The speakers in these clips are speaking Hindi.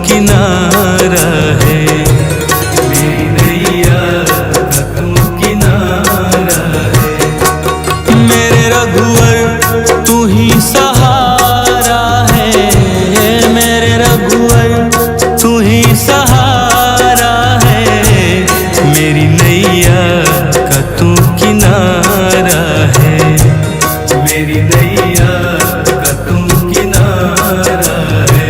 किनारा है, मेरी नैया का तू किनारा है। मेरे रघुवर तू ही सहारा है, मेरे रघुवर तू ही सहारा है, मेरी नैया का तू किनारा है, मेरी नैया का तू किनारा है।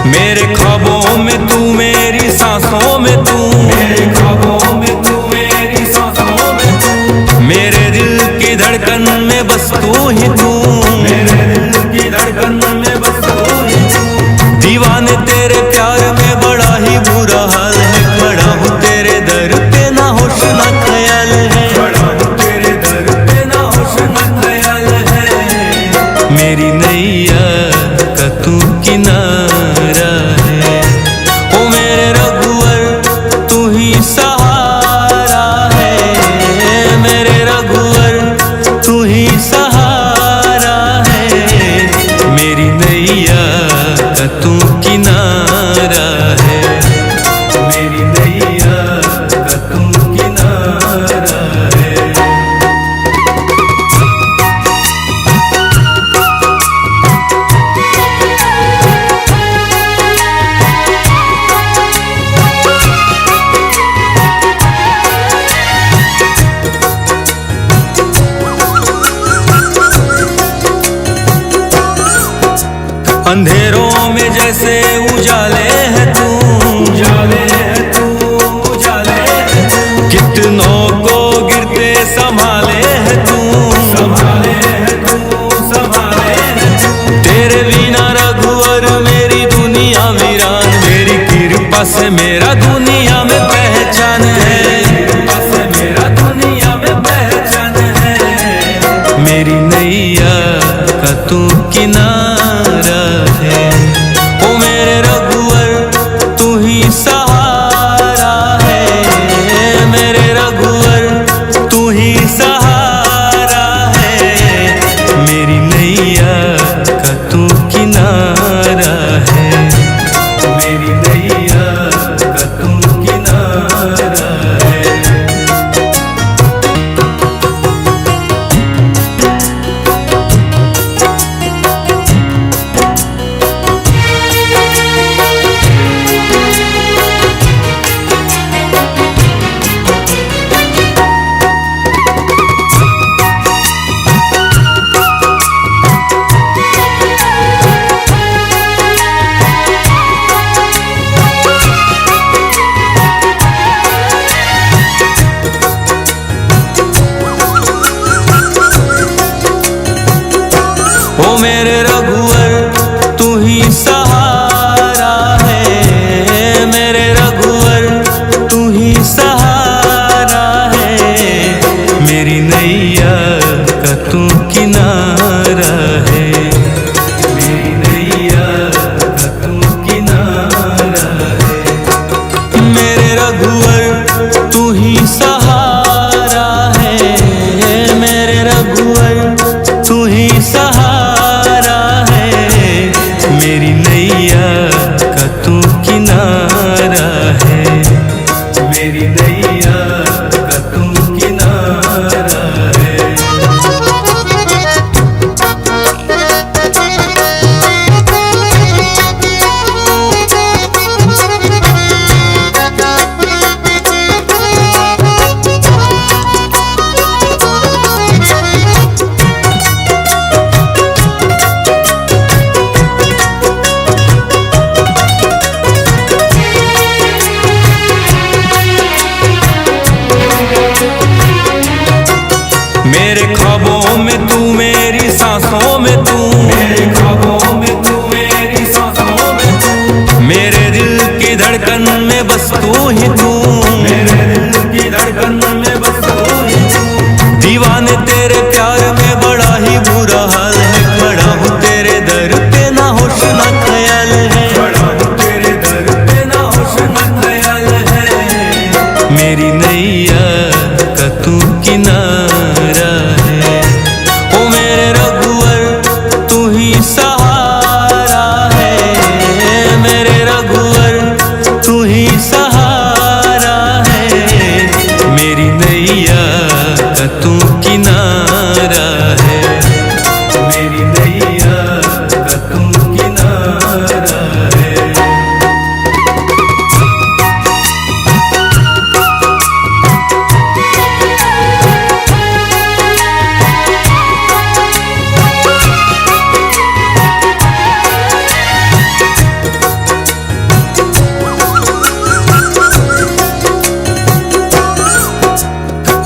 मेरे ख्वाबों में तू, मेरी सांसों में तू, मेरे ख्वाबों में तू, मेरी सांसों में तू, मेरे दिल की धड़कन में बस तू ही तू, मेरे दिल की धड़कन में बस तू ही तू। दीवाने तेरे प्यार में बड़ा ही बुरा हाल है, खड़ा हूँ तेरे दर पे ना होश ना ख्याल है, खड़ा हूँ तेरे दर पे ना होश ना ख्याल है, मेरी नैया का तू किनारा है, ओ मेरे रघुवर तू ही सहारा है, मेरे रघुवर तू ही सहारा है, मेरी नैया का तू किनारा है, मेरी नैया का तू किनारा है। अंधेरों में जैसे उजाले है तू, उजाले है तू, उजाले है तू, कितनों को गिरते संभाले है तू, संभाले है तू, संभाले है तू। तेरे बिना रघुवर मेरी दुनिया वीरान, मेरी कृपा से मेरा दुनिया में पहचान है, कृपा से मेरा दुनिया में पहचान है, मेरी नैया का तू किनारा है, ओ मेरे रघुवर तू ही सहारा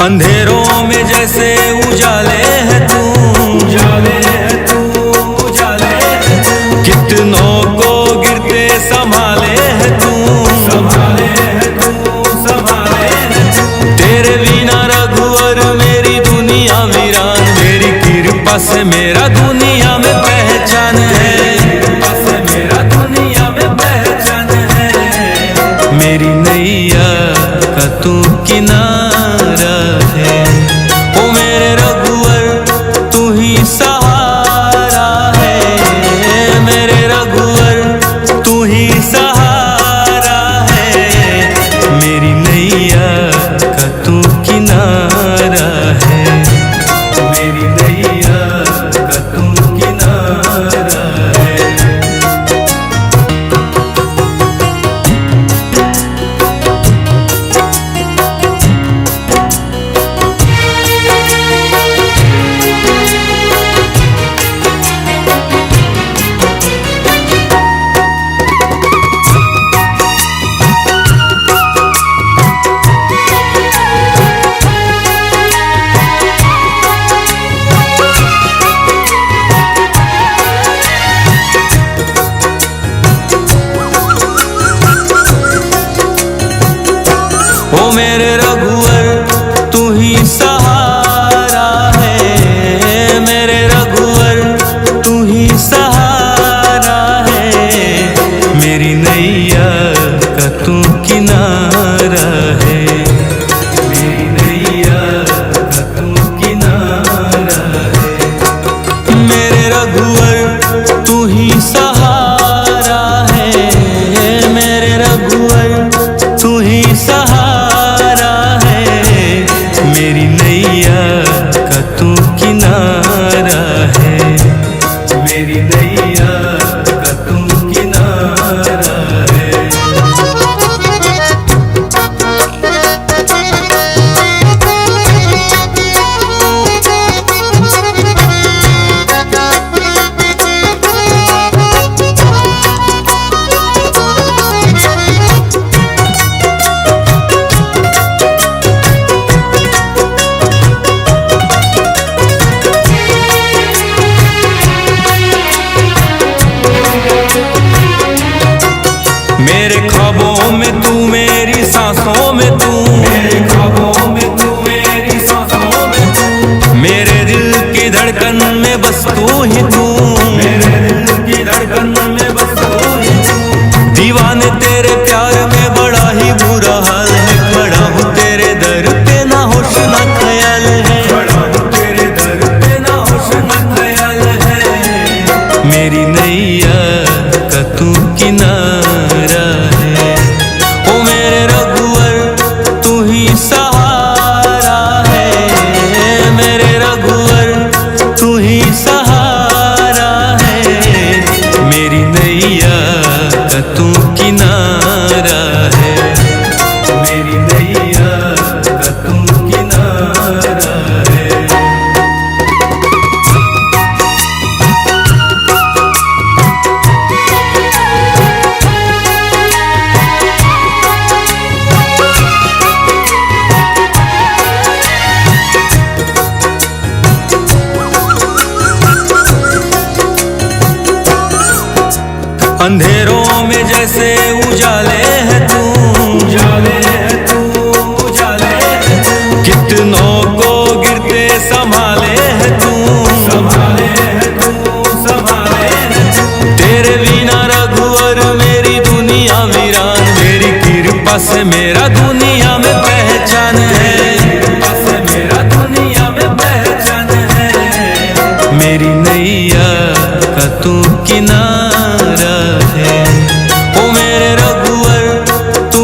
अंधेरों में जैसे उजाले है तू, उजाले है तू, उजाले है तू। कितनों को गिरते संभाले है तू, संभाले है तू, संभाले है तू। तेरे बिना रघुवर मेरी दुनिया वीरान, मेरी कृपा से मेरा दुनिया में पहचान है, कृपा से मेरा दुनिया में पहचान है। मेरी नैया का तू किनारा है, ओ मेरे रघुवर तू ही सहारा है, मेरे रघुवर तू ही सहारा है। मेरी नैया का तू किनारा है, मेरी नैया का तू किनारा है। ओ मेरे रघुवर तू ही सहारा है, मेरे रघुवर तू ही सहारा है। मेरी नैया का तू किनारा है, मेरी नैया का तू किनारा है। मेरे रघुवर तू ही सहारा है, मेरे रघुवर तू ही सहारा है। मेरी नैया का तू किनारा है, मेरी नैया का तू किनारा है। मेरे ख्वाबों में तू, मेरी सांसों में तू, मेरे ख्वाबों में तू, मेरी सांसों में तू। मेरे दिल की धड़कन में बस तू ही तू, मेरे दिल की धड़कन में बस तू ही तू। दीवाने तेरे प्यार में बड़ा ही बुरा हाल है, खड़ा हूँ तेरे दर पे ना होश ना ख्याल है, खड़ा हूँ तेरे दर पे ना होश ना ख्याल है। मेरी नैया का तू किनारा है, ओ मेरे रघुवर तू ही सहारा है, मेरे रघुवर तू ही सहारा है। मेरी नैया का तू किनारा है, मेरी नैया का तू किनारा है। अंधेरों में जैसे उजाले है तू, उजाले है तू, उजाले है तू। कितनों को गिरते संभाले है तू, संभाले है तू, संभाले है तू। तेरे बिना रघुवर मेरी दुनिया वीरान, मेरी कृपा से मेरा दुनिया में पहचान है, कृपा से मेरा दुनिया में पहचान है। मेरी नैया का तू किनारा है, ओ मेरे रघुवर तू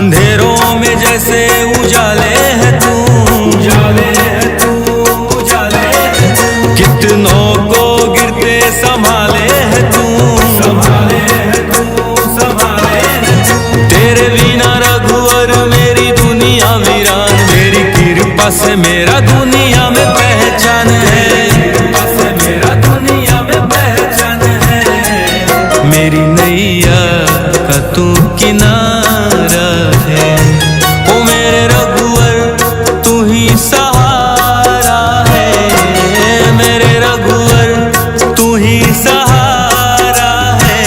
अंधेरों में जैसे उजाले है तू, उजाले है तू, उजाले है तू। कितनों को गिरते संभाले है तू, संभाले है तू, संभाले है तू। तेरे बिना रघुवर मेरी दुनिया वीरान, मेरी कृपा से मेरा दुनिया में पहचान है, कृपा से मेरा दुनिया में पहचान है। मेरी नैया का तू किनारा है, ओ मेरे रघुवर तू ही सहारा है, मेरे रघुवर तू ही सहारा है।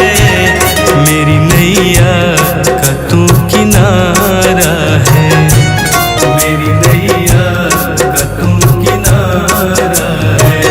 मेरी नैया का तू किनारा है, मेरी नैया का तू किनारा है।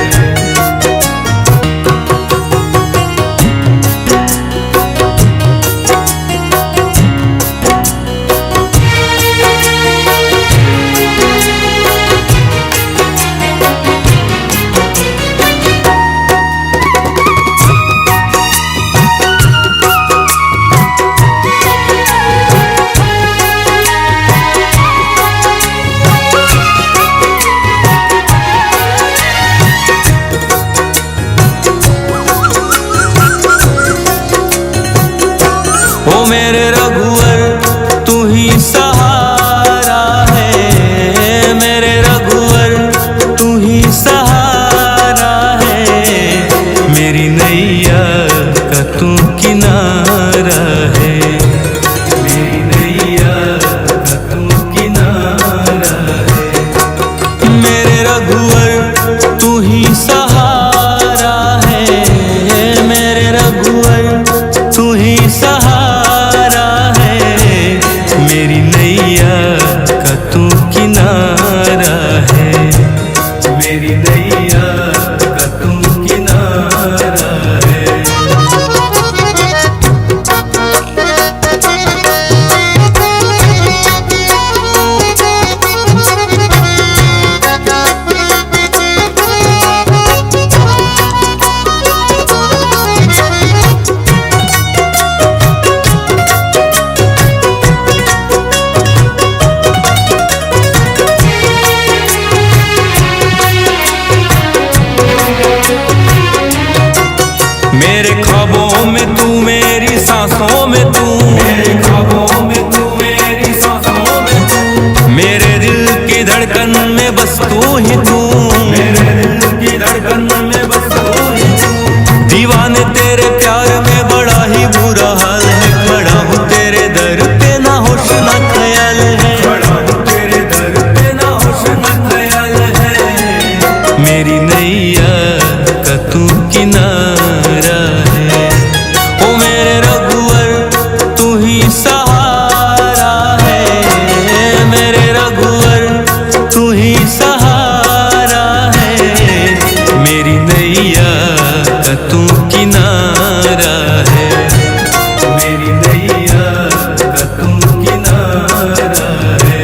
ओ मेरे रघुवर तू ही सहारा है, मेरे रघुवर तू ही सहारा है। मेरी नैया का तू किनारा है, मेरी नैया का तू किनारा है। मेरे रघुवर तू ही सहारा है, मेरे रघुवर तू ही सहारा है। मेरी नैया का तू किनारा है, मेरी नैया का तू किनारा है। मेरे ख्वाबों में तू, मेरी सांसों में तू, मेरे ख्वाबों में तू, मेरी सांसों में तू। मेरे दिल की धड़कन में बस तू ही तू, मेरे दिल की धड़कन में बस तू ही तू। दीवाने तेरे प्यार में बड़ा ही बुरा हाल है, खड़ा हूँ तेरे दर पे ना होश ना ख्याल है, खड़ा हूँ तेरे दर पे ना होश ना ख्याल है। मेरी नैया का तू किनारा है, ओ मेरे रघुवर तू ही सहारा है, मेरे रघुवर तू ही सहारा है। मेरी नैया का तू किनारा है, मेरी नैया का तू किनारा है।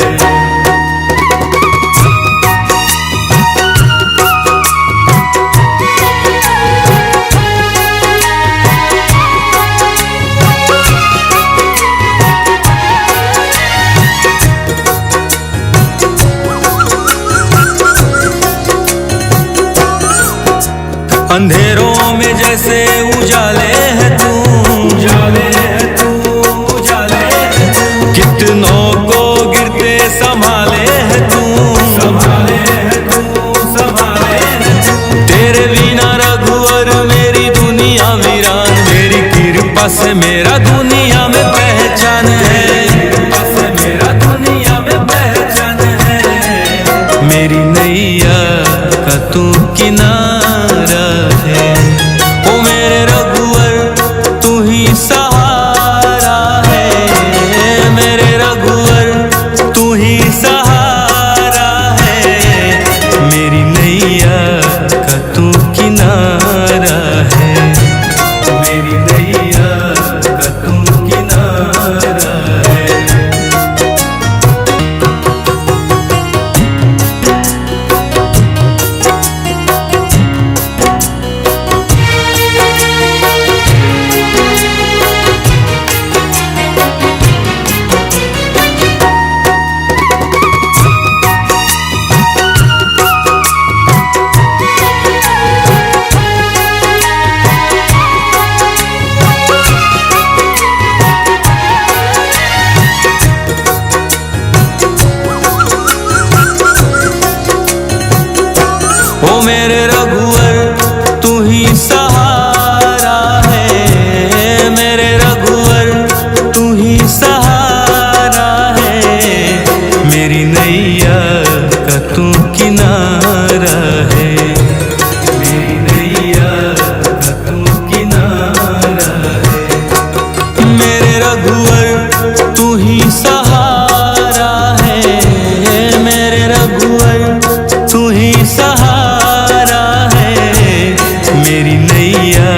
अंधेरों में जैसे उजाले है तू, उजाले है तू, उजाले है तू। कितनों को गिरते संभाले है तू, संभाले है तू, संभाले है तू। तेरे बिना रघुवर मेरी दुनिया वीरान, मेरी कृपा से मेरा दुनिया में पहचान है, कृपा से मेरा दुनिया में पहचान है। मेरी नैया का तू किनारा है, ओ मेरे रघुवर तू ही सहारा है, मेरे रघुवर तू ही सहारा है। मेरी नैया का तू किनारा है, मेरी नैया का तू किनारा है। ही सहारा है, मेरे रघुवर तू ही सहारा है, मेरी नैया का तू किनारा है, मेरी नैया का तू किनारा है, मेरे रघुवर तू ही सहारा है, मेरे रघुवर तू ही सहारा है, मेरी नैया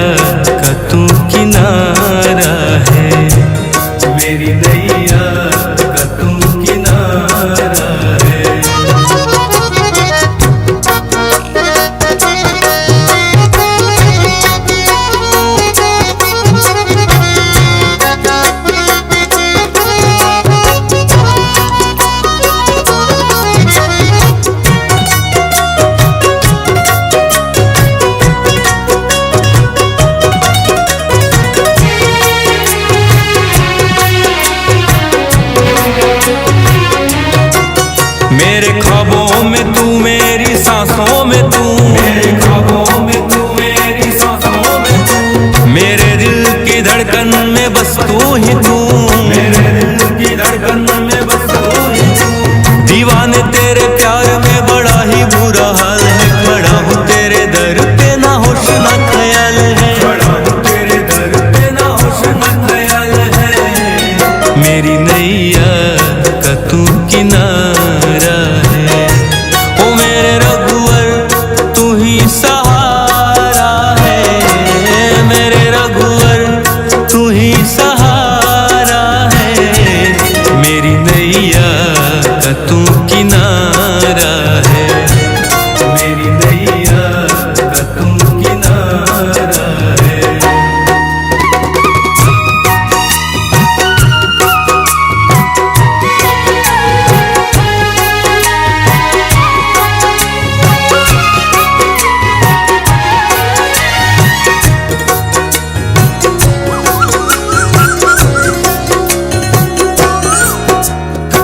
का तू किनारा है, मेरी नैया का तू किनारा है। मेरे ख्वाबों में तू, मेरी सांसों में तू, मेरे ख्वाबों में तू, मेरी सांसों में तू, मेरे दिल की धड़कन में बस तू ही तू, मेरे दिल की धड़कन में बस तू ही तू, दीवाने तेरे प्यार में बड़ा ही बुरा हाल है, खड़ा हूँ तेरे दर पे ना होश ना ख्याल है, खड़ा हूँ तेरे दर पे ना होश ना ख्याल है, मेरी नैया का तू किनारा है, ओ मेरे रघुवर तू ही सहारा है, मेरे रघुवर तू ही सहारा है, मेरी नैया का तू किनारा है, मेरी नैया का तू किनारा है।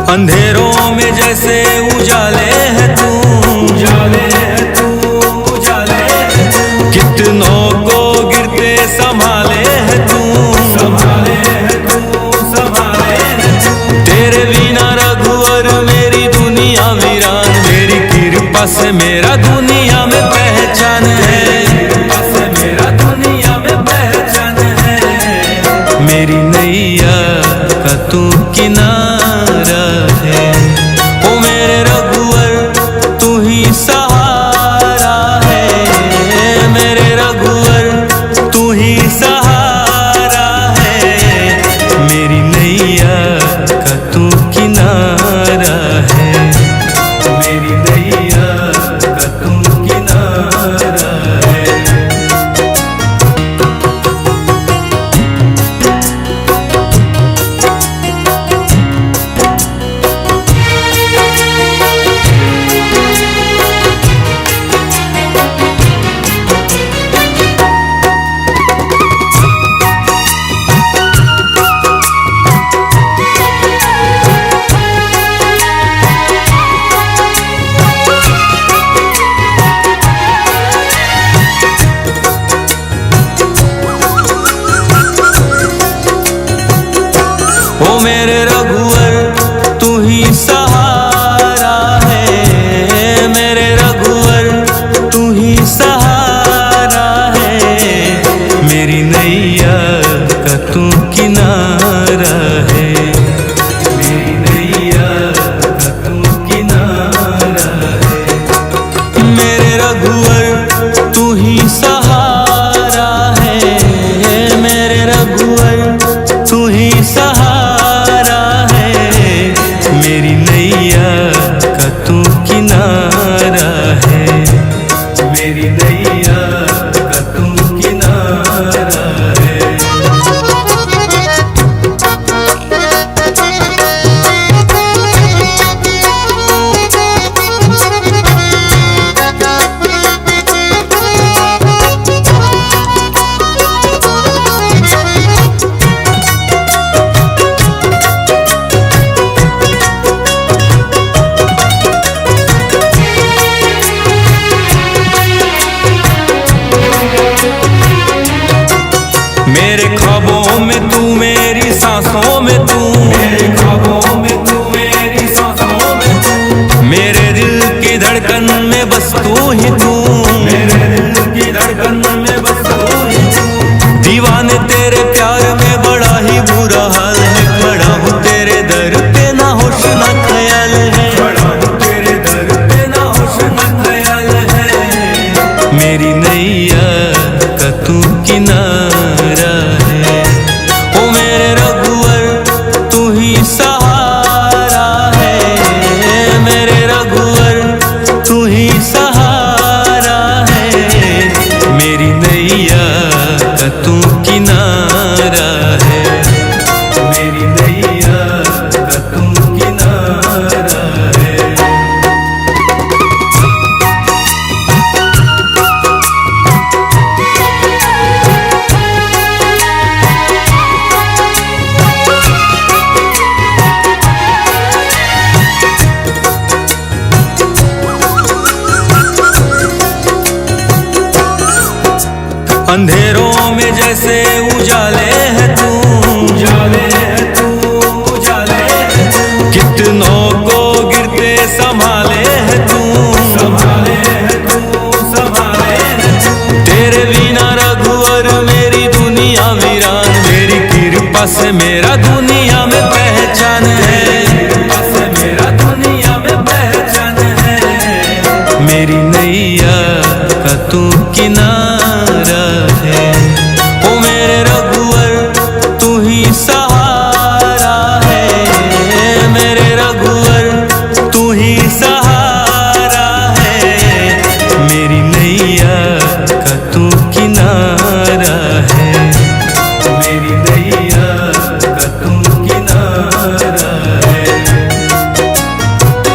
अंधेरों में जैसे उजाले है तू, उजाले है तू, उजाले है तू, कितनों को गिरते संभाले है तू, संभाले है तू, संभाले है तू, तेरे बिना रघुवर मेरी दुनिया वीरान, मेरी कृपा से मेरा दुनिया में पहचान है, कृपा से मेरा दुनिया में पहचान है, मेरी नैया का तू किनारा है, ओ मेरे रघुवर तू ही सहारा है, मेरे रघुवर तू ही सहारा है, मेरी नैया का तू किनारा है, मेरी नैया का तू किनारा है। मेरे ख्वाबों में तू मेरी सांसों में तू, मेरे ख्वाबों में तू मेरी सांसों में तू, मेरे दिल की धड़कन में बस तू ही तू, मेरे दिल की धड़कन में बस तू ही तू। दीवाने तेरे प्यार में बड़ा ही बुरा हाल है, खड़ा हूँ तेरे दर पे ना होश ना ख्याल है, खड़ा हूँ तेरे दर पे ना होश ना ख्याल है। मेरी नैया का तू किनारा है, ओ मेरे रघुवर तू ही सहारा है, मेरे रघुवर तू ही सहारा है। मेरी नैया का तू किनारा है, मेरी नैया का तू किनारा है। अंधेरों में जैसे उजाले है तू, उजाले है तू, उजाले है तू, कितनों को गिरते संभाले है तू, संभाले है तू, संभाले है तू। तेरे बिना रघुवर मेरी दुनिया वीरान, मेरी कृपा से मेरा दुनिया